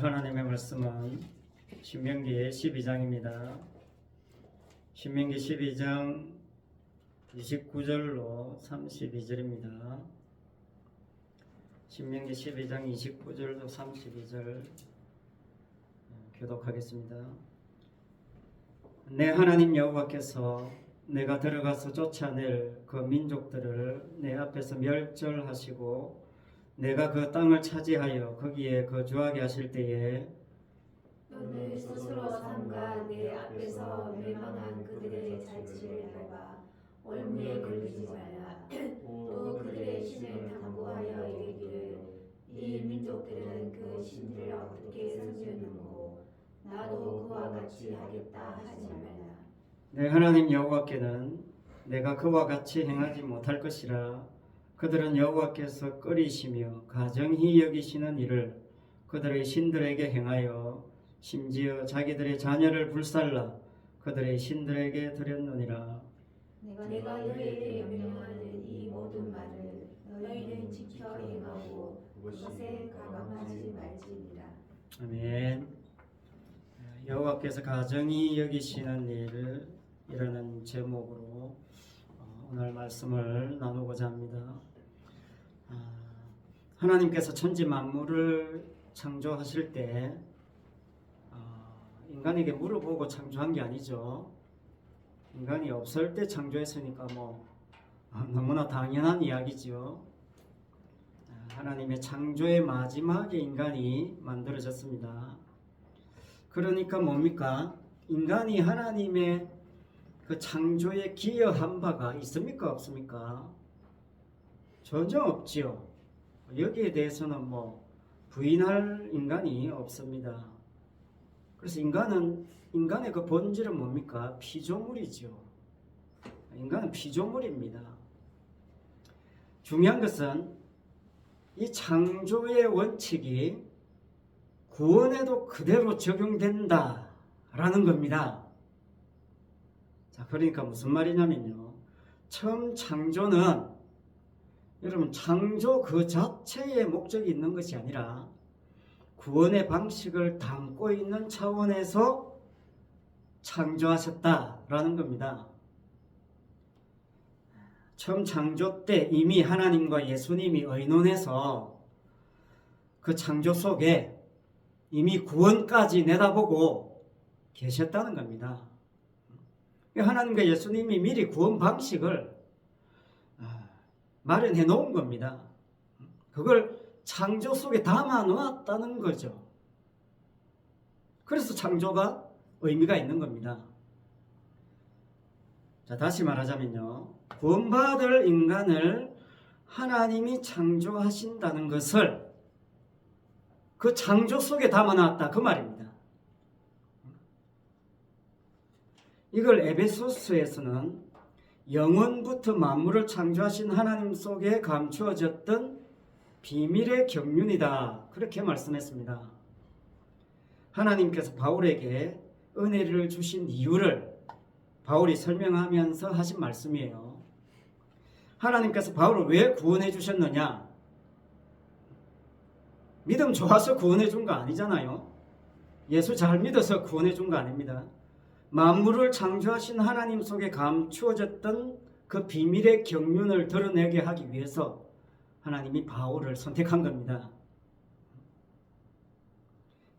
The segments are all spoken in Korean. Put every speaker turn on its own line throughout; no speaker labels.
오늘 하나님의 말씀은 신명기 12장입니다. 신명기 12장 29절로 32절입니다. 신명기 12장 29절로 32절 교독하겠습니다. 내 하나님 여호와께서 내가 들어가서 쫓아낼 그 민족들을 내 앞에서 멸절하시고 내가 그 땅을 차지하여 거기에 거주하게 하실 때에
너는 스스로 삼가 내 앞에서 멸망한 그들의 자취를 밟아 올무에 걸리지 말라. 또 그들의 신을 탐구하여 이르기를 이 민족들은 그 신들을 어떻게 섬겼는고 나도 그와 같이 하겠다 하지 말라.
내 하나님 여호와께는 내가 그와 같이 행하지 못할 것이라. 그들은 여호와께서 꺼리시며 가정히 여기시는 일을 그들의 신들에게 행하여 심지어 자기들의 자녀를 불살라 그들의 신들에게 드렸느니라.
내가 너희에게 명령하는 이 모든 말을 너희는 지켜 행하고 그것에 가감하지 말지니라.
아멘. 여호와께서 가정히 여기시는 일이라는 제목으로 오늘 말씀을 나누고자 합니다. 하나님께서 천지 만물을 창조하실 때 인간에게 물어보고 창조한 게 아니죠. 인간이 없을 때 창조했으니까 너무나 당연한 이야기죠. 하나님의 창조의 마지막에 인간이 만들어졌습니다. 그러니까 뭡니까? 인간이 하나님의 그 창조에 기여한 바가 있습니까? 없습니까? 전혀 없지요. 여기에 대해서는 부인할 인간이 없습니다. 그래서 인간의 그 본질은 뭡니까? 피조물이죠. 인간은 피조물입니다. 중요한 것은 이 창조의 원칙이 구원에도 그대로 적용된다라는 겁니다. 자, 그러니까 무슨 말이냐면요. 처음 창조는 여러분 창조 그 자체의 목적이 있는 것이 아니라 구원의 방식을 담고 있는 차원에서 창조하셨다라는 겁니다. 처음 창조 때 이미 하나님과 예수님이 의논해서 그 창조 속에 이미 구원까지 내다보고 계셨다는 겁니다. 하나님과 예수님이 미리 구원 방식을 마련해 놓은 겁니다. 그걸 창조 속에 담아 놓았다는 거죠. 그래서 창조가 의미가 있는 겁니다. 자, 다시 말하자면요. 구원받을 인간을 하나님이 창조하신다는 것을 그 창조 속에 담아 놨다 그 말입니다. 이걸 에베소서에서는 영원부터 만물을 창조하신 하나님 속에 감추어졌던 비밀의 경륜이다 그렇게 말씀했습니다. 하나님께서 바울에게 은혜를 주신 이유를 바울이 설명하면서 하신 말씀이에요. 하나님께서 바울을 왜 구원해 주셨느냐? 믿음 좋아서 구원해 준 거 아니잖아요. 예수 잘 믿어서 구원해 준 거 아닙니다. 만물을 창조하신 하나님 속에 감추어졌던 그 비밀의 경륜을 드러내게 하기 위해서 하나님이 바울을 선택한 겁니다.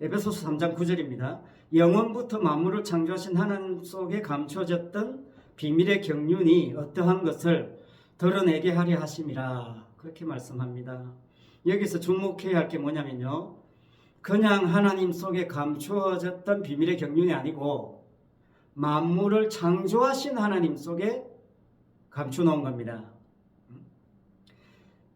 에베소서 3장 9절입니다. 영원부터 만물을 창조하신 하나님 속에 감추어졌던 비밀의 경륜이 어떠한 것을 드러내게 하려 하심이라 그렇게 말씀합니다. 여기서 주목해야 할 게 뭐냐면요. 그냥 하나님 속에 감추어졌던 비밀의 경륜이 아니고 만물을 창조하신 하나님 속에 감춰놓은 겁니다.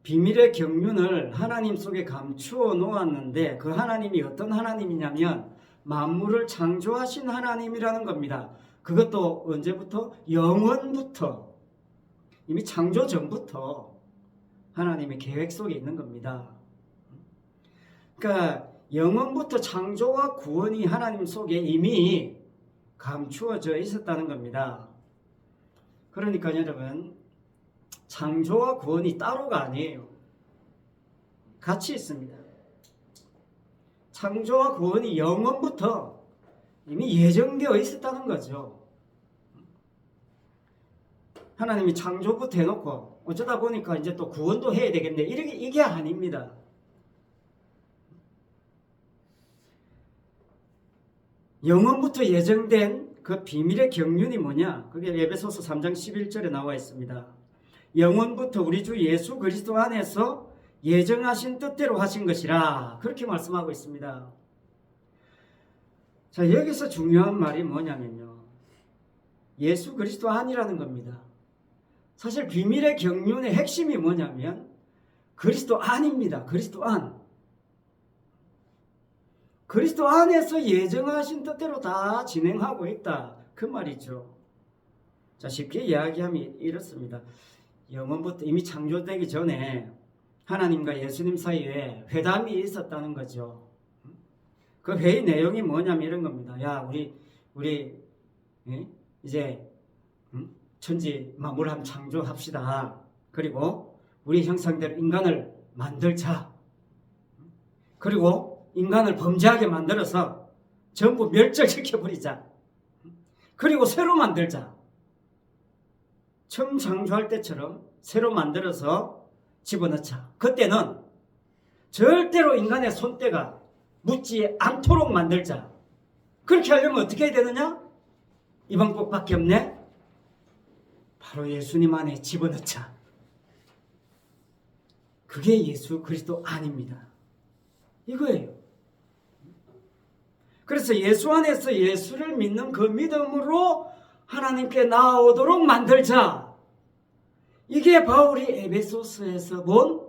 비밀의 경륜을 하나님 속에 감추어 놓았는데 그 하나님이 어떤 하나님이냐면 만물을 창조하신 하나님이라는 겁니다. 그것도 언제부터? 영원부터, 이미 창조 전부터 하나님의 계획 속에 있는 겁니다. 그러니까 영원부터 창조와 구원이 하나님 속에 이미 감추어져 있었다는 겁니다. 그러니까 여러분, 창조와 구원이 따로가 아니에요. 같이 있습니다. 창조와 구원이 영원부터 이미 예정되어 있었다는 거죠. 하나님이 창조부터 해놓고 어쩌다 보니까 이제 또 구원도 해야 되겠네. 이게 아닙니다. 영원부터 예정된 그 비밀의 경륜이 뭐냐? 그게 에베소서 3장 11절에 나와 있습니다. 영원부터 우리 주 예수 그리스도 안에서 예정하신 뜻대로 하신 것이라 그렇게 말씀하고 있습니다. 자, 여기서 중요한 말이 뭐냐면요, 예수 그리스도 안이라는 겁니다. 사실 비밀의 경륜의 핵심이 뭐냐면 그리스도 안입니다. 그리스도 안. 그리스도 안에서 예정하신 뜻대로 다 진행하고 있다, 그 말이죠. 자, 쉽게 이야기하면 이렇습니다. 영원부터 이미 창조되기 전에 하나님과 예수님 사이에 회담이 있었다는 거죠. 그 회의 내용이 뭐냐면 이런 겁니다. 야, 우리 이제 천지 만물 한번 창조합시다. 그리고 우리 형상대로 인간을 만들자. 그리고 인간을 범죄하게 만들어서 전부 멸절시켜버리자. 그리고 새로 만들자. 처음 창조할 때처럼 새로 만들어서 집어넣자. 그때는 절대로 인간의 손때가 묻지 않도록 만들자. 그렇게 하려면 어떻게 해야 되느냐? 이 방법밖에 없네. 바로 예수님 안에 집어넣자. 그게 예수 그리스도 안입니다. 이거예요. 그래서 예수 안에서 예수를 믿는 그 믿음으로 하나님께 나아오도록 만들자. 이게 바울이 에베소서에서 본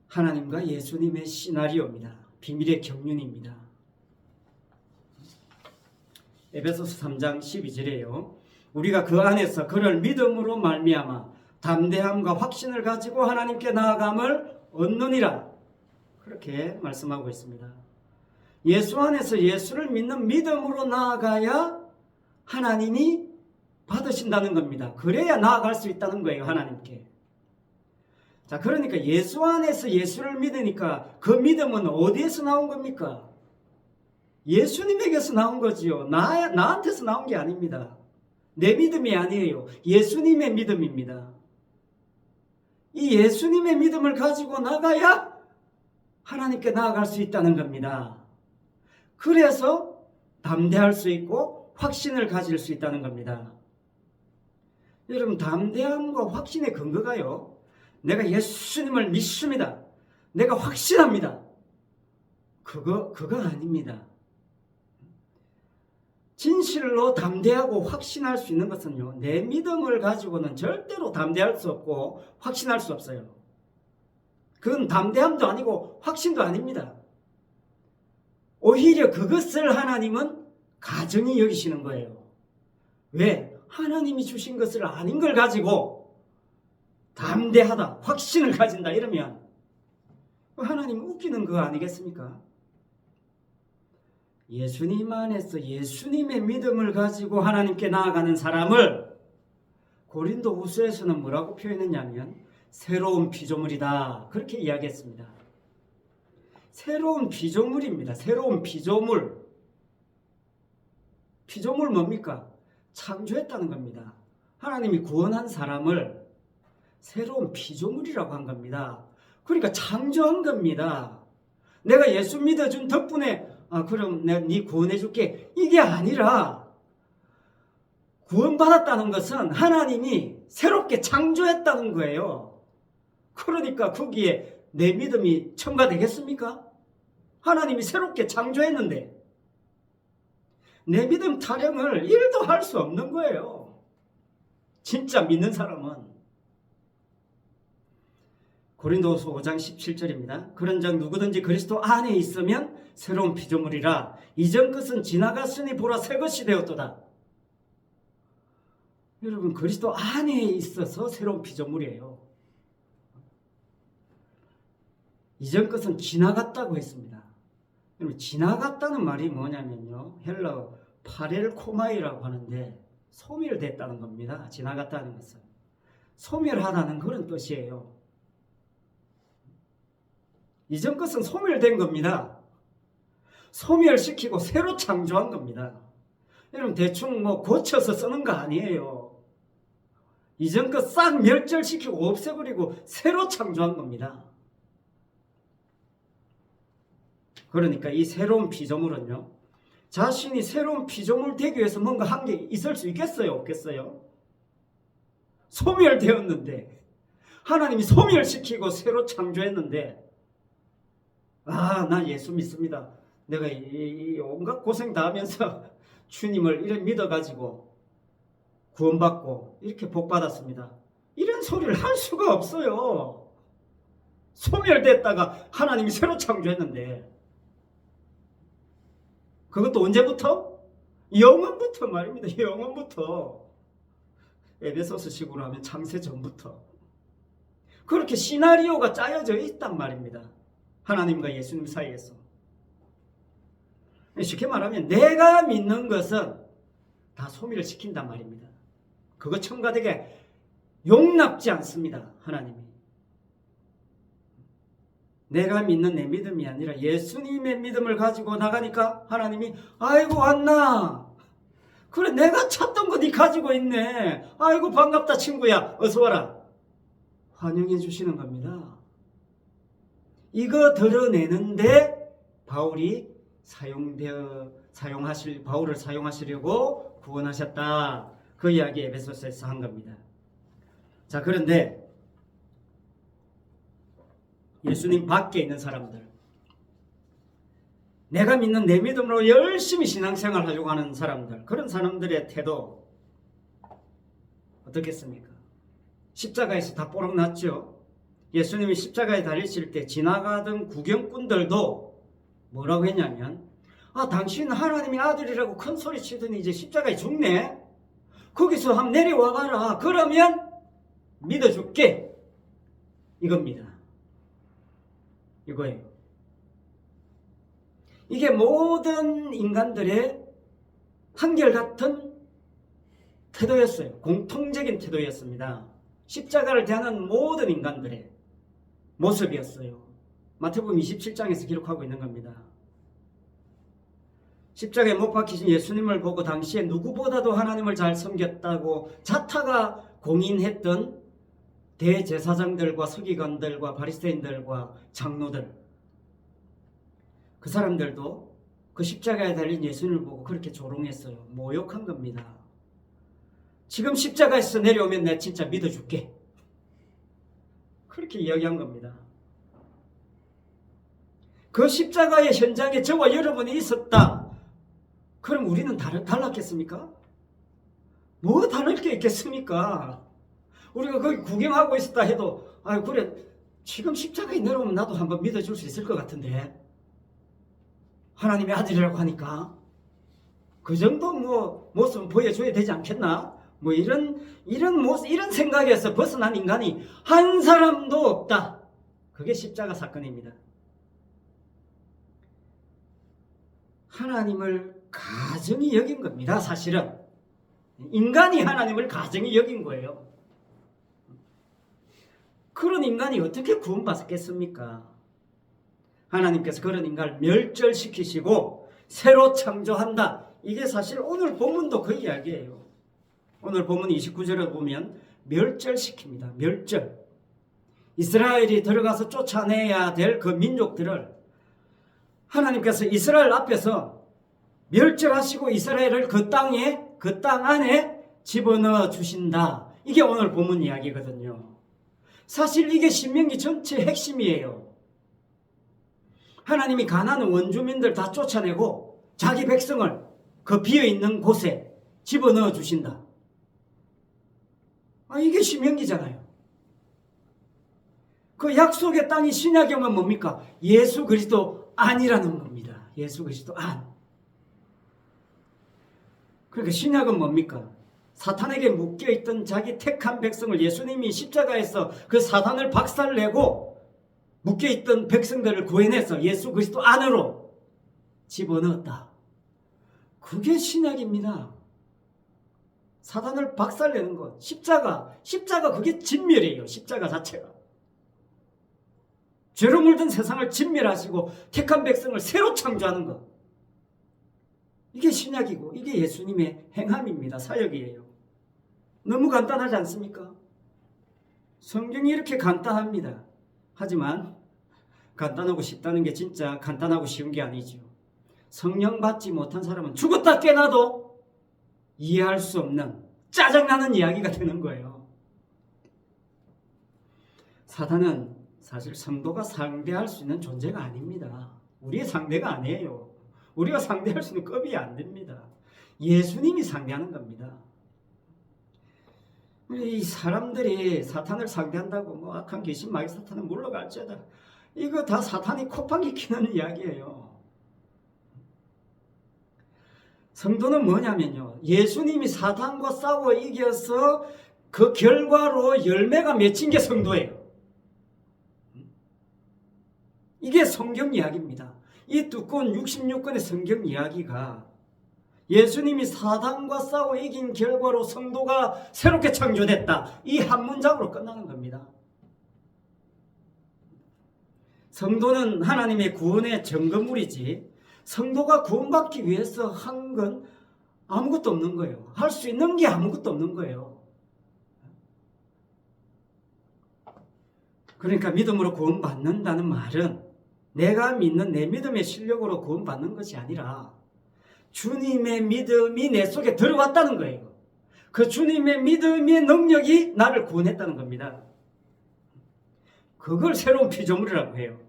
하나님과 예수님의 시나리오입니다. 비밀의 경륜입니다. 에베소서 3장 12절에요. 우리가 그 안에서 그를 믿음으로 말미암아 담대함과 확신을 가지고 하나님께 나아감을 얻느니라. 그렇게 말씀하고 있습니다. 예수 안에서 예수를 믿는 믿음으로 나아가야 하나님이 받으신다는 겁니다. 그래야 나아갈 수 있다는 거예요, 하나님께. 자, 그러니까 예수 안에서 예수를 믿으니까 그 믿음은 어디에서 나온 겁니까? 예수님에게서 나온 거지요. 나한테서 나온 게 아닙니다. 내 믿음이 아니에요. 예수님의 믿음입니다. 이 예수님의 믿음을 가지고 나가야 하나님께 나아갈 수 있다는 겁니다. 그래서 담대할 수 있고 확신을 가질 수 있다는 겁니다. 여러분, 담대함과 확신의 근거가요, 내가 예수님을 믿습니다, 내가 확신합니다, 그거 아닙니다. 진실로 담대하고 확신할 수 있는 것은요, 내 믿음을 가지고는 절대로 담대할 수 없고 확신할 수 없어요. 그건 담대함도 아니고 확신도 아닙니다. 오히려 그것을 하나님은 가정히 여기시는 거예요. 왜? 하나님이 주신 것을 아닌 걸 가지고 담대하다, 확신을 가진다 이러면 하나님 웃기는 거 아니겠습니까? 예수님 안에서 예수님의 믿음을 가지고 하나님께 나아가는 사람을 고린도후서에서는 뭐라고 표현했냐면 새로운 피조물이다, 그렇게 이야기했습니다. 새로운 피조물입니다. 새로운 피조물. 피조물 뭡니까? 창조했다는 겁니다. 하나님이 구원한 사람을 새로운 피조물이라고 한 겁니다. 그러니까 창조한 겁니다. 내가 예수 믿어준 덕분에 그럼 내가 네 구원해줄게, 이게 아니라 구원받았다는 것은 하나님이 새롭게 창조했다는 거예요. 그러니까 거기에 내 믿음이 첨가되겠습니까? 하나님이 새롭게 창조했는데 내 믿음 타령을 1도 할 수 없는 거예요. 진짜 믿는 사람은. 고린도후서 5장 17절입니다. 그런즉 누구든지 그리스도 안에 있으면 새로운 피조물이라 이전 것은 지나갔으니 보라 새 것이 되었도다. 여러분, 그리스도 안에 있어서 새로운 피조물이에요. 이전 것은 지나갔다고 했습니다. 여러분, 지나갔다는 말이 뭐냐면요, 헬라어 파렐코마이라고 하는데 소멸됐다는 겁니다. 지나갔다는 것은 소멸하다는 그런 뜻이에요. 이전 것은 소멸된 겁니다. 소멸시키고 새로 창조한 겁니다. 여러분 대충 뭐 고쳐서 쓰는 거 아니에요. 이전 거 싹 멸절시키고 없애버리고 새로 창조한 겁니다. 그러니까 이 새로운 피조물은요, 자신이 새로운 피조물 되기 위해서 뭔가 한 게 있을 수 있겠어요? 없겠어요? 소멸되었는데, 하나님이 소멸시키고 새로 창조했는데, 나 예수 믿습니다. 내가 이 온갖 고생 다 하면서 주님을 이렇게 믿어가지고 구원받고 이렇게 복받았습니다. 이런 소리를 할 수가 없어요. 소멸됐다가 하나님이 새로 창조했는데, 그것도 언제부터? 영원부터 말입니다. 영원부터. 에베소서식으로 하면 창세 전부터. 그렇게 시나리오가 짜여져 있단 말입니다. 하나님과 예수님 사이에서. 쉽게 말하면 내가 믿는 것은 다 소멸시킨단 말입니다. 그거 첨가되게 용납지 않습니다. 하나님이. 내가 믿는 내 믿음이 아니라 예수님의 믿음을 가지고 나가니까 하나님이 아이고 왔나? 그래 내가 찾던 거 네 가지고 있네. 아이고 반갑다 친구야. 어서 와라. 환영해 주시는 겁니다. 이거 드러내는데 바울을 사용하시려고 구원하셨다. 그 이야기 에베소서에서 한 겁니다. 자, 그런데 예수님 밖에 있는 사람들, 내가 믿는 내 믿음으로 열심히 신앙생활 하려고 하는 사람들, 그런 사람들의 태도 어떻겠습니까? 십자가에서 다 뽀록 났죠. 예수님이 십자가에 달리실 때 지나가던 구경꾼들도 뭐라고 했냐면, 당신 하나님의 아들이라고 큰 소리 치더니 이제 십자가에 죽네. 거기서 한번 내려와 봐라. 그러면 믿어줄게. 이겁니다. 이거예요. 이게 모든 인간들의 한결같은 태도였어요. 공통적인 태도였습니다. 십자가를 대하는 모든 인간들의 모습이었어요. 마태복음 27장에서 기록하고 있는 겁니다. 십자가에 못 박히신 예수님을 보고 당시에 누구보다도 하나님을 잘 섬겼다고 자타가 공인했던 대제사장들과 서기관들과 바리새인들과 장로들, 그 사람들도 그 십자가에 달린 예수님을 보고 그렇게 조롱했어요. 모욕한 겁니다. 지금 십자가에서 내려오면 내가 진짜 믿어줄게. 그렇게 이야기한 겁니다. 그 십자가의 현장에 저와 여러분이 있었다. 그럼 우리는 달랐겠습니까? 뭐 다를 게 있겠습니까? 우리가 거기 구경하고 있었다 해도 그래 지금 십자가에 내려오면 나도 한번 믿어줄 수 있을 것 같은데, 하나님의 아들이라고 하니까 그 정도 뭐 모습은 보여줘야 되지 않겠나? 뭐 이런 모습, 이런 생각에서 벗어난 인간이 한 사람도 없다. 그게 십자가 사건입니다. 하나님을 가정히 여긴 겁니다. 사실은 인간이 하나님을 가정히 여긴 거예요. 그런 인간이 어떻게 구원받았겠습니까? 하나님께서 그런 인간을 멸절시키시고 새로 창조한다. 이게 사실 오늘 본문도 그 이야기예요. 오늘 본문 29절에 보면 멸절시킵니다. 멸절. 이스라엘이 들어가서 쫓아내야 될 그 민족들을 하나님께서 이스라엘 앞에서 멸절하시고 이스라엘을 그 땅 안에 집어넣어 주신다. 이게 오늘 본문 이야기거든요. 사실 이게 신명기 전체 핵심이에요. 하나님이 가나안 원주민들 다 쫓아내고 자기 백성을 그 비어있는 곳에 집어넣어 주신다. 이게 신명기잖아요. 그 약속의 땅이 신약에 오면 뭡니까? 예수 그리스도 안이라는 겁니다. 예수 그리스도 안. 그러니까 신약은 뭡니까? 사탄에게 묶여있던 자기 택한 백성을 예수님이 십자가에서 그 사탄을 박살내고 묶여있던 백성들을 구해내서 예수 그리스도 안으로 집어넣었다. 그게 신약입니다. 사탄을 박살내는 것. 십자가 그게 진멸이에요. 십자가 자체가. 죄로 물든 세상을 진멸하시고 택한 백성을 새로 창조하는 것. 이게 신약이고 이게 예수님의 행함입니다. 사역이에요. 너무 간단하지 않습니까? 성경이 이렇게 간단합니다. 하지만 간단하고 쉽다는 게 진짜 간단하고 쉬운 게 아니죠. 성령 받지 못한 사람은 죽었다 깨나도 이해할 수 없는 짜증나는 이야기가 되는 거예요. 사탄은 사실 성도가 상대할 수 있는 존재가 아닙니다. 우리의 상대가 아니에요. 우리가 상대할 수 있는 급이 안 됩니다. 예수님이 상대하는 겁니다. 이 사람들이 사탄을 상대한다고 뭐 악한 귀신 마귀 사탄은 물러갈지어다. 이거 다 사탄이 콧방귀 키는 이야기예요. 성도는 뭐냐면요, 예수님이 사탄과 싸워 이겨서 그 결과로 열매가 맺힌 게 성도예요. 이게 성경 이야기입니다. 이 두꺼운 66권의 성경 이야기가 예수님이 사탄과 싸워 이긴 결과로 성도가 새롭게 창조됐다, 이 한 문장으로 끝나는 겁니다. 성도는 하나님의 구원의 증거물이지, 성도가 구원받기 위해서 한 건 아무것도 없는 거예요. 할 수 있는 게 아무것도 없는 거예요. 그러니까 믿음으로 구원받는다는 말은 내가 믿는 내 믿음의 실력으로 구원받는 것이 아니라 주님의 믿음이 내 속에 들어왔다는 거예요. 그 주님의 믿음의 능력이 나를 구원했다는 겁니다. 그걸 새로운 피조물이라고 해요.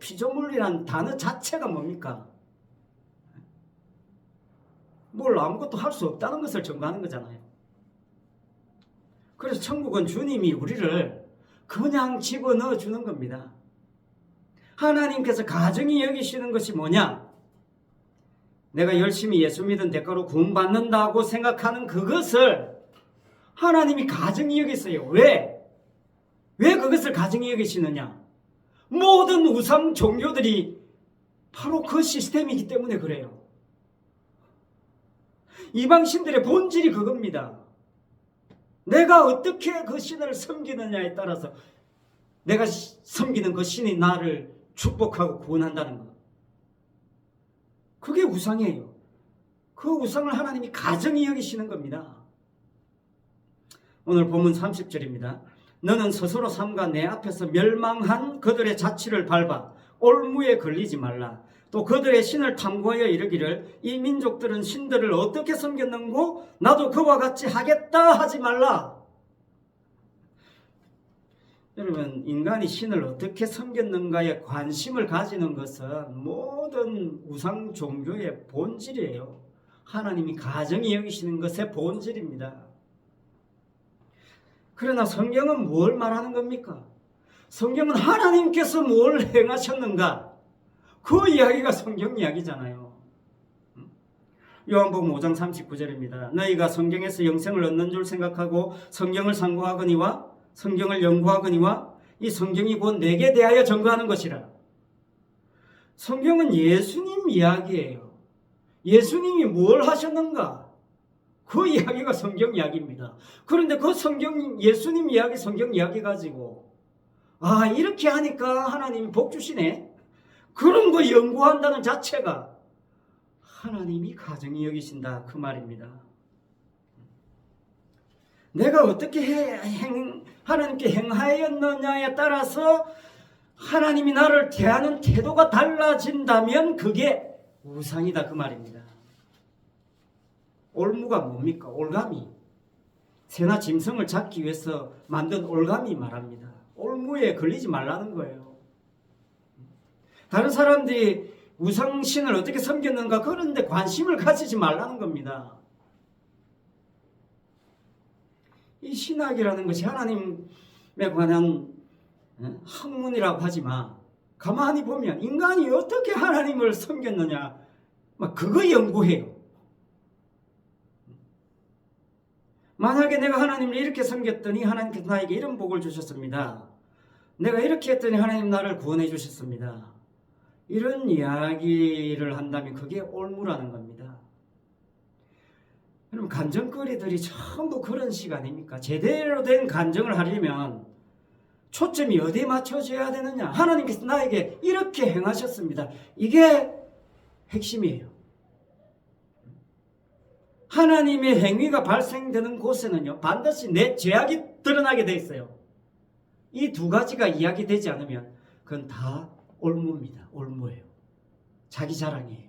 피조물이란 단어 자체가 뭡니까? 뭘 아무것도 할 수 없다는 것을 증거하는 거잖아요. 그래서 천국은 주님이 우리를 그냥 집어넣어 주는 겁니다. 하나님께서 가정이 여기시는 것이 뭐냐? 내가 열심히 예수 믿은 대가로 구원받는다고 생각하는 그것을 하나님이 가정이 여기세요. 왜? 왜 그것을 가정이 여기시느냐? 모든 우상 종교들이 바로 그 시스템이기 때문에 그래요. 이방신들의 본질이 그겁니다. 내가 어떻게 그 신을 섬기느냐에 따라서 내가 섬기는 그 신이 나를 축복하고 구원한다는 것. 그게 우상이에요. 그 우상을 하나님이 가정이 여기시는 겁니다. 오늘 본문 30절입니다. 너는 스스로 삼가 내 앞에서 멸망한 그들의 자취를 밟아 올무에 걸리지 말라. 또 그들의 신을 탐구하여 이르기를 이 민족들은 신들을 어떻게 섬겼는고 나도 그와 같이 하겠다 하지 말라. 여러분, 인간이 신을 어떻게 섬겼는가에 관심을 가지는 것은 모든 우상 종교의 본질이에요. 하나님이 가정이 여기시는 것의 본질입니다. 그러나 성경은 뭘 말하는 겁니까? 성경은 하나님께서 뭘 행하셨는가? 그 이야기가 성경 이야기잖아요. 요한복음 5장 39절입니다. 너희가 성경에서 영생을 얻는 줄 생각하고 성경을 상고하거니와 성경을 연구하거니와 이 성경이 곧 내게 대하여 증거하는 것이라. 성경은 예수님 이야기예요. 예수님이 뭘 하셨는가? 그 이야기가 성경 이야기입니다. 그런데 그 성경, 예수님 이야기, 성경 이야기 가지고 이렇게 하니까 하나님이 복 주시네, 그런 거 연구한다는 자체가 하나님이 가정이 여기신다, 그 말입니다. 내가 어떻게 하나님께 행하였느냐에 따라서 하나님이 나를 대하는 태도가 달라진다면 그게 우상이다, 그 말입니다. 올무가 뭡니까? 올가미. 새나 짐승을 잡기 위해서 만든 올가미 말합니다. 올무에 걸리지 말라는 거예요. 다른 사람들이 우상신을 어떻게 섬겼는가, 그런데 관심을 가지지 말라는 겁니다. 이 신학이라는 것이 하나님에 관한 학문이라고 하지만 가만히 보면 인간이 어떻게 하나님을 섬겼느냐, 그거 연구해요. 만약에 내가 하나님을 이렇게 섬겼더니 하나님께서 나에게 이런 복을 주셨습니다. 내가 이렇게 했더니 하나님 나를 구원해 주셨습니다. 이런 이야기를 한다면 그게 올무라는 겁니다. 여러분, 간증거리들이 전부 그런 식 아닙니까? 제대로 된 간증을 하려면 초점이 어디에 맞춰져야 되느냐? 하나님께서 나에게 이렇게 행하셨습니다. 이게 핵심이에요. 하나님의 행위가 발생되는 곳에는요, 반드시 내 죄악이 드러나게 돼 있어요. 이 두 가지가 이야기되지 않으면 그건 다 올무입니다. 올무예요. 자기 자랑이에요.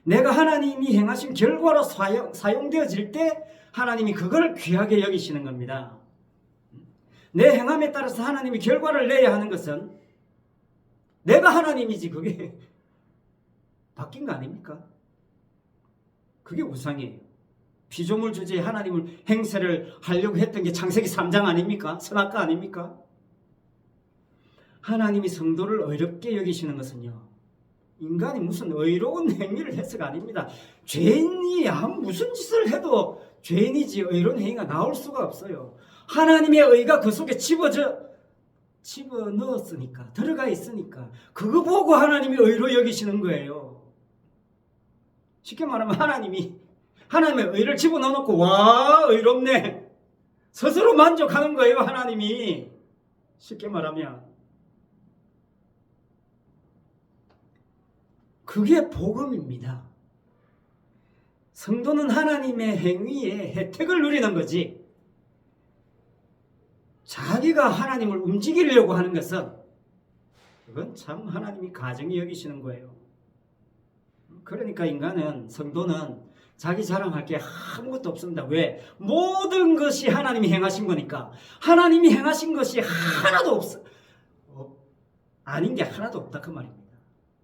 내가 하나님이 행하신 결과로 사용되어질 때 하나님이 그걸 귀하게 여기시는 겁니다. 내 행함에 따라서 하나님이 결과를 내야 하는 것은 내가 하나님이지 그게 바뀐 거 아닙니까? 그게 우상이에요. 피조물 주제에 하나님을 행세를 하려고 했던 게 창세기 3장 아닙니까? 선악과 아닙니까? 하나님이 성도를 의롭게 여기시는 것은요, 인간이 무슨 의로운 행위를 해서가 아닙니다. 죄인이 무슨 짓을 해도 죄인이지 의로운 행위가 나올 수가 없어요. 하나님의 의가 그 속에 집어넣었으니까, 들어가 있으니까 그거 보고 하나님이 의로 여기시는 거예요. 쉽게 말하면 하나님의 의를 집어넣어놓고 와 의롭네 스스로 만족하는 거예요. 하나님이 쉽게 말하면 그게 복음입니다. 성도는 하나님의 행위에 혜택을 누리는 거지, 자기가 하나님을 움직이려고 하는 것은 그건 참 하나님이 가정히 여기시는 거예요. 그러니까 성도는 자기 자랑할 게 아무것도 없습니다. 왜? 모든 것이 하나님이 행하신 거니까. 하나님이 행하신 것이 하나도 없어. 아닌 게 하나도 없다 그 말입니다.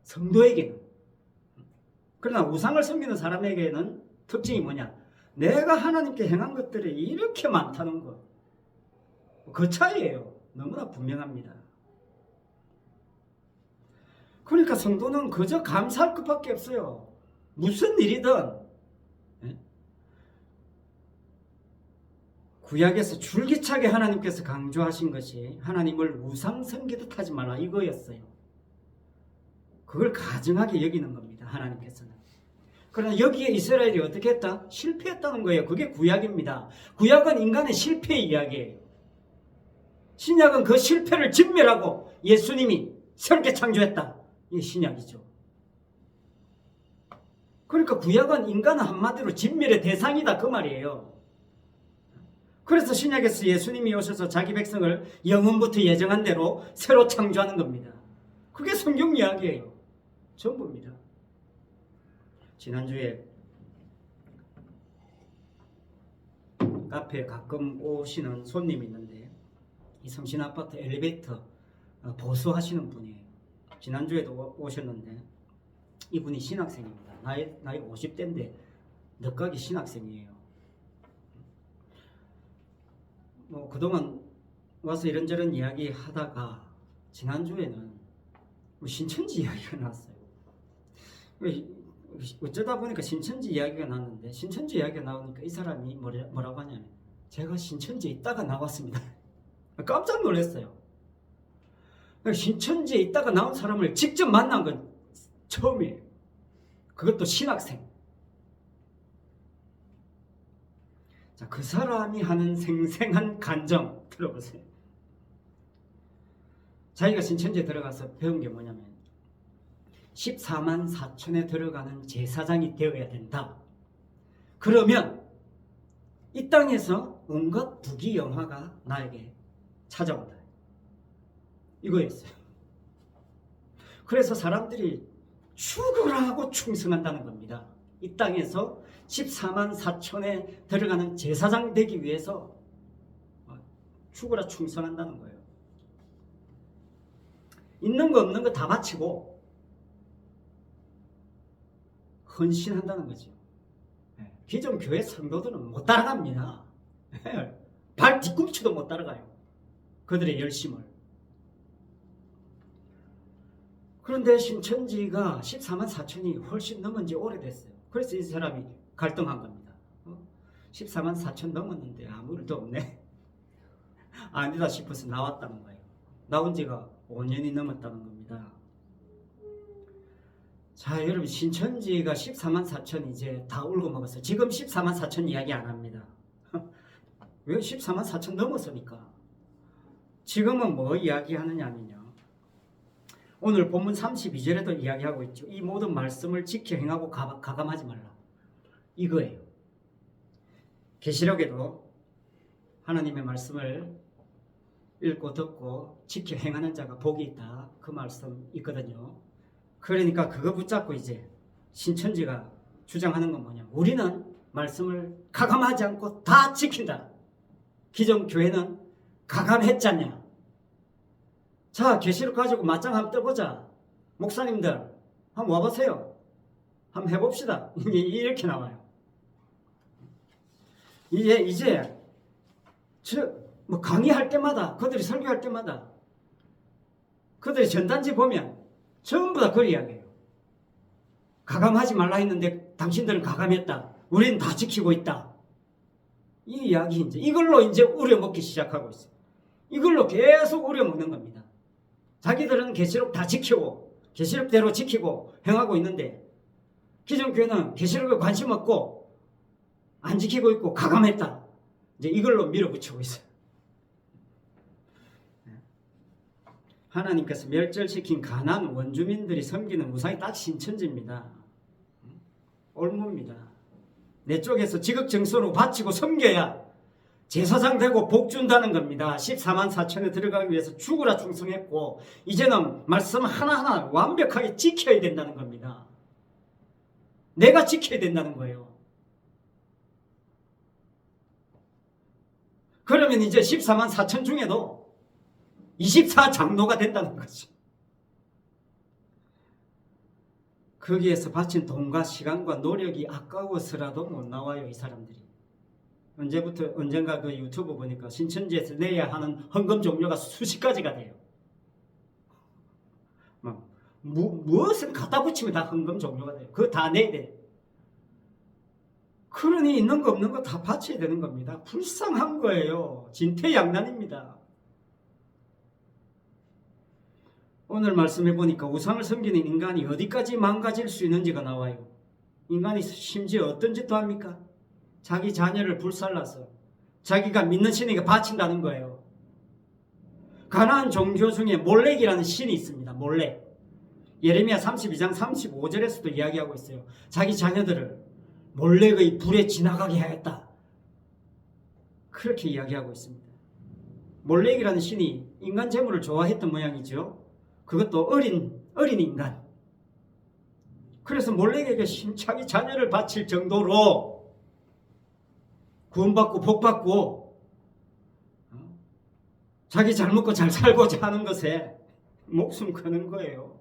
성도에게는. 그러나 우상을 섬기는 사람에게는 특징이 뭐냐? 내가 하나님께 행한 것들이 이렇게 많다는 것. 그 차이예요. 너무나 분명합니다. 그러니까 성도는 그저 감사할 것밖에 없어요. 무슨 일이든. 구약에서 줄기차게 하나님께서 강조하신 것이 하나님을 우상 섬기듯 하지 마라 이거였어요. 그걸 가증하게 여기는 겁니다. 하나님께서는. 그러나 여기에 이스라엘이 어떻게 했다? 실패했다는 거예요. 그게 구약입니다. 구약은 인간의 실패 이야기예요. 신약은 그 실패를 진멸하고 예수님이 새롭게 창조했다. 이게 신약이죠. 그러니까 구약은 인간은 한마디로 진멸의 대상이다 그 말이에요. 그래서 신약에서 예수님이 오셔서 자기 백성을 영원부터 예정한 대로 새로 창조하는 겁니다. 그게 성경 이야기예요. 전부입니다. 지난주에 카페에 가끔 오시는 손님이 있는데 이 성신아파트 엘리베이터 보수하시는 분이에요. 지난주에도 오셨는데 이분이 신학생입니다. 나이 50대인데 늦가기 신학생이에요. 그동안 와서 이런저런 이야기 하다가 지난주에는 신천지 이야기가 나왔어요. 어쩌다 보니까 신천지 이야기가 나왔는데 신천지 이야기가 나오니까 이 사람이 뭐라고 하냐면 제가 신천지에 있다가 나왔습니다. 깜짝 놀랐어요. 신천지에 있다가 나온 사람을 직접 만난 건 처음이에요. 그것도 신학생. 자, 그 사람이 하는 생생한 간정 들어보세요. 자기가 신천지에 들어가서 배운 게 뭐냐면 14만 4천에 들어가는 제사장이 되어야 된다. 그러면 이 땅에서 온갖 부귀영화가 나에게 찾아온다. 이거였어요. 그래서 사람들이 죽으라고 충성한다는 겁니다. 이 땅에서 14만 4천에 들어가는 제사장 되기 위해서 죽으라 충성한다는 거예요. 있는 거 없는 거 다 바치고 헌신한다는 거죠. 기존 교회 성도들은 못 따라갑니다. 발 뒤꿈치도 못 따라가요. 그들의 열심을. 그런데 신천지가 14만 4천이 훨씬 넘은 지 오래됐어요. 그래서 이 사람이 갈등한 겁니다. 14만 4천 넘었는데 아무 일도 없네. 아니다 싶어서 나왔다는 거예요. 나온 지가 5년이 넘었다는 겁니다. 자, 여러분 신천지가 14만 4천 이제 다 울고 먹었어요. 지금 14만 4천 이야기 안 합니다. 왜 14만 4천 넘었으니까. 지금은 뭐 이야기하느냐 하면요. 오늘 본문 32절에도 이야기하고 있죠. 이 모든 말씀을 지켜 행하고 가감하지 말라. 이거예요. 계시록에도 하나님의 말씀을 읽고 듣고 지켜 행하는 자가 복이 있다. 그 말씀 있거든요. 그러니까 그거 붙잡고 이제 신천지가 주장하는 건 뭐냐. 우리는 말씀을 가감하지 않고 다 지킨다. 기존 교회는 가감했잖냐. 자, 계시록 가지고 맞짱 한번 떠보자. 목사님들 한번 와보세요. 한번 해봅시다. 이렇게 나와요. 이제 뭐 강의할 때마다, 그들이 설교할 때마다, 그들이 전단지 보면 전부 다 그 이야기예요. 가감하지 말라 했는데 당신들은 가감했다. 우리는 다 지키고 있다. 이 이야기 이걸로 이제 우려먹기 시작하고 있어요. 이걸로 계속 우려먹는 겁니다. 자기들은 계시록 다 지키고 계시록대로 지키고 행하고 있는데 기존 교회는 계시록에 관심 없고 안 지키고 있고 가감했다. 이제 이걸로 밀어붙이고 있어요. 하나님께서 멸절시킨 가나안 원주민들이 섬기는 우상이 딱 신천지입니다. 올무입니다. 내 쪽에서 지극정성으로 바치고 섬겨야 제사장 되고 복 준다는 겁니다. 14만 4천에 들어가기 위해서 죽으라 충성했고 이제는 말씀 하나하나 완벽하게 지켜야 된다는 겁니다. 내가 지켜야 된다는 거예요. 그러면 이제 14만 4천 중에도 24장로가 된다는 거죠. 거기에서 바친 돈과 시간과 노력이 아까워서라도 못 나와요, 이 사람들이. 언젠가 그 유튜브 보니까 신천지에서 내야 하는 헌금 종류가 수십 가지가 돼요. 무엇을 갖다 붙이면 다 헌금 종류가 돼요. 그거 다 내야 돼요. 그러니 있는 거 없는 거 다 바쳐야 되는 겁니다. 불쌍한 거예요. 진퇴양난입니다. 오늘 말씀해 보니까 우상을 섬기는 인간이 어디까지 망가질 수 있는지가 나와요. 인간이 심지어 어떤 짓도 합니까? 자기 자녀를 불살라서 자기가 믿는 신에게 바친다는 거예요. 가나안 종교 중에 몰렉이라는 신이 있습니다. 몰렉. 예레미야 32장 35절에서도 이야기하고 있어요. 자기 자녀들을 몰렉의 불에 지나가게 하였다. 그렇게 이야기하고 있습니다. 몰렉이라는 신이 인간 재물을 좋아했던 모양이죠. 그것도 어린 인간. 그래서 몰렉에게 자기 자녀를 바칠 정도로 구원받고 복받고 자기 잘 먹고 잘 살고자 하는 것에 목숨 거는 거예요.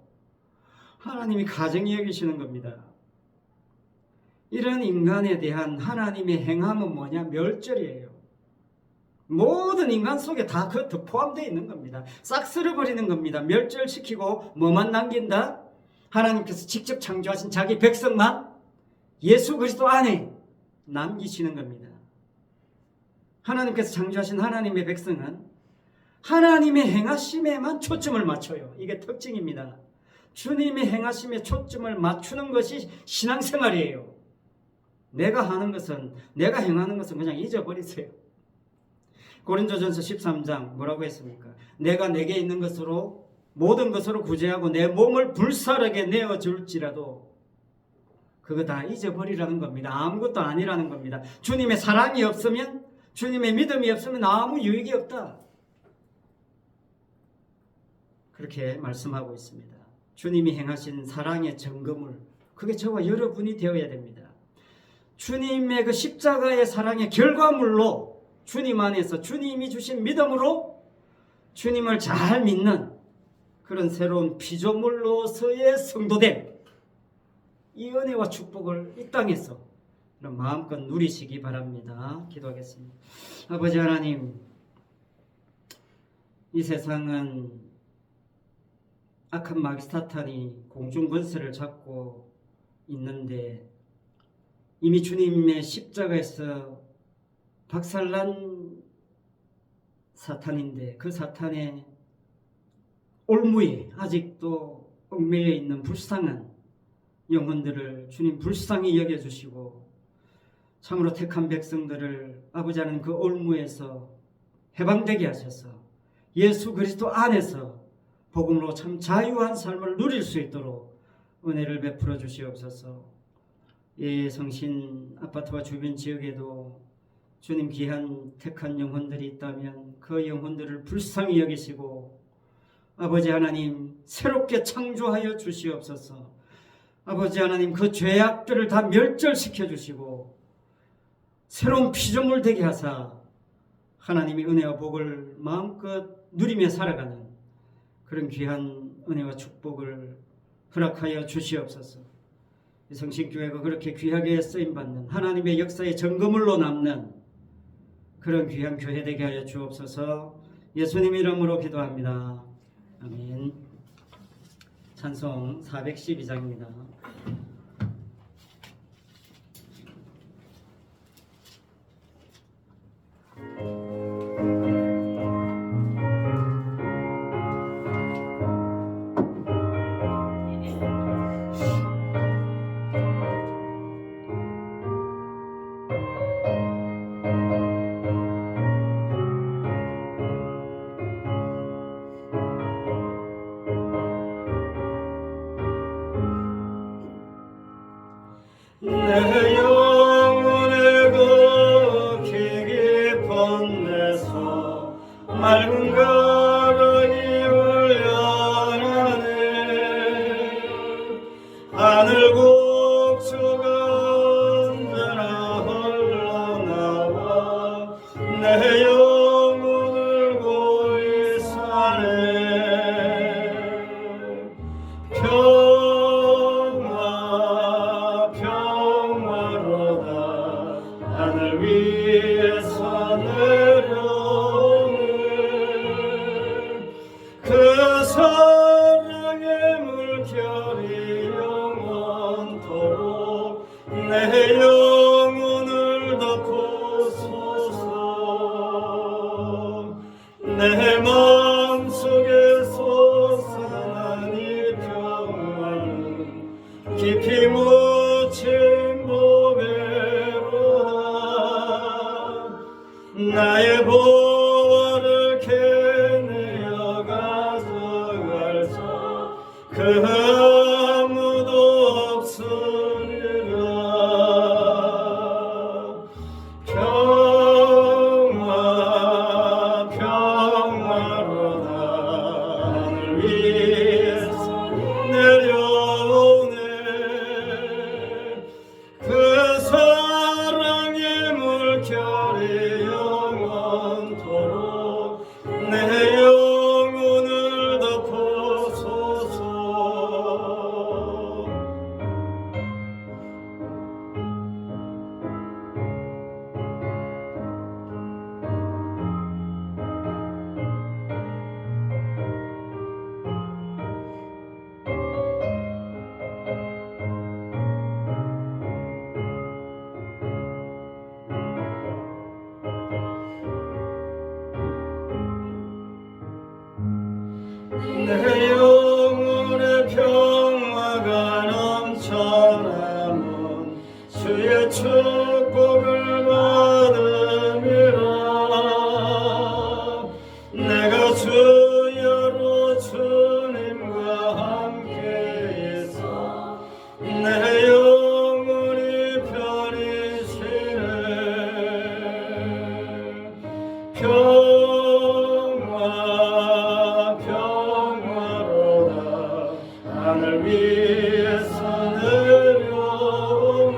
하나님이 가정히 여기시는 겁니다. 이런 인간에 대한 하나님의 행함은 뭐냐? 멸절이에요. 모든 인간 속에 다 그것도 포함되어 있는 겁니다. 싹 쓸어버리는 겁니다. 멸절시키고 뭐만 남긴다? 하나님께서 직접 창조하신 자기 백성만 예수 그리스도 안에 남기시는 겁니다. 하나님께서 창조하신 하나님의 백성은 하나님의 행하심에만 초점을 맞춰요. 이게 특징입니다. 주님의 행하심에 초점을 맞추는 것이 신앙생활이에요. 내가 하는 것은, 내가 행하는 것은 그냥 잊어버리세요. 고린도전서 13장 뭐라고 했습니까? 내가 내게 있는 것으로 모든 것으로 구제하고 내 몸을 불사르게 내어줄지라도 그거 다 잊어버리라는 겁니다. 아무것도 아니라는 겁니다. 주님의 사랑이 없으면, 주님의 믿음이 없으면 아무 유익이 없다. 그렇게 말씀하고 있습니다. 주님이 행하신 사랑의 증거물, 그게 저와 여러분이 되어야 됩니다. 주님의 그 십자가의 사랑의 결과물로 주님 안에서 주님이 주신 믿음으로 주님을 잘 믿는 그런 새로운 피조물로서의 성도됨, 이 은혜와 축복을 이 땅에서 마음껏 누리시기 바랍니다. 기도하겠습니다. 아버지 하나님, 이 세상은 악한 마귀 사탄이 공중 권세를 잡고 있는데 이미 주님의 십자가에서 박살난 사탄인데 그 사탄의 올무에 아직도 얽매여 있는 불쌍한 영혼들을 주님 불쌍히 여겨주시고 참으로 택한 백성들을 아버지 하나님 그 올무에서 해방되게 하셔서 예수 그리스도 안에서 복음으로 참 자유한 삶을 누릴 수 있도록 은혜를 베풀어 주시옵소서. 이 성신 아파트와 주변 지역에도 주님 귀한 택한 영혼들이 있다면 그 영혼들을 불쌍히 여기시고 아버지 하나님 새롭게 창조하여 주시옵소서. 아버지 하나님 그 죄악들을 다 멸절시켜 주시고 새로운 피조물 되게 하사 하나님의 은혜와 복을 마음껏 누리며 살아가는 그런 귀한 은혜와 축복을 허락하여 주시옵소서. 성신교회가 그렇게 귀하게 쓰임받는 하나님의 역사의 증거물로 남는 그런 귀한 교회 되게 하여 주옵소서. 예수님 이름으로 기도합니다. 아멘. 찬송 412장입니다. 내 영혼의 그 깊은 데서 맑은 가랑이 울려나네. 하늘 곡조가 언제나 흘러나와 내 영혼을 고이 사네. 하늘 위에서 내려오는 그 사랑의 물결이 영원토록 내 영혼을 덮어소서. 내 마음속에 솟아난 이 평화는 깊이 묻힌 나의 보화를 캐내어 가져갈 자 그 아무도 없으리라. 평화 평화로다 하늘 위에서 내려오네. 그 사랑의 물결이 영원토록 내 영혼을 덮어소서. 내 영혼의 평화가 넘쳐나면 주의 축복을 받음이라. 내가 주여로 주님과 함께 있어 내 영혼이 편히 쉬네. 평화로다 하늘 위에서 내려오네.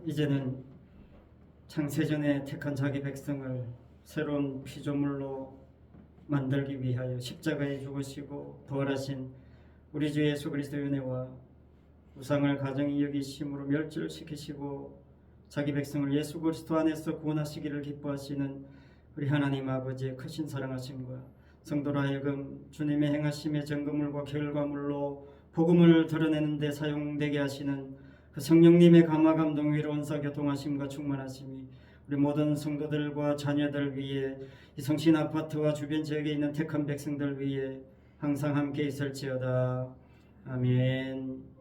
이제는 창세전에 택한 자기 백성을 새로운 피조물로 만들기 위하여 십자가에 죽으시고 부활하신 우리 주 예수 그리스도의 은혜와 우상을 가정히 여기심으로 멸절시키시고 자기 백성을 예수 그리스도 안에서 구원하시기를 기뻐하시는 우리 하나님 아버지의 크신 사랑하심과 성도로 하여금 주님의 행하심의 증거물과 결과물로 복음을 드러내는 데 사용되게 하시는 그 성령님의 감화 감동 위로 은사 교통하심과 충만하심이 우리 모든 성도들과 자녀들 위에 이 성신 아파트와 주변 지역에 있는 택한 백성들 위에 항상 함께 있을지어다. 아멘.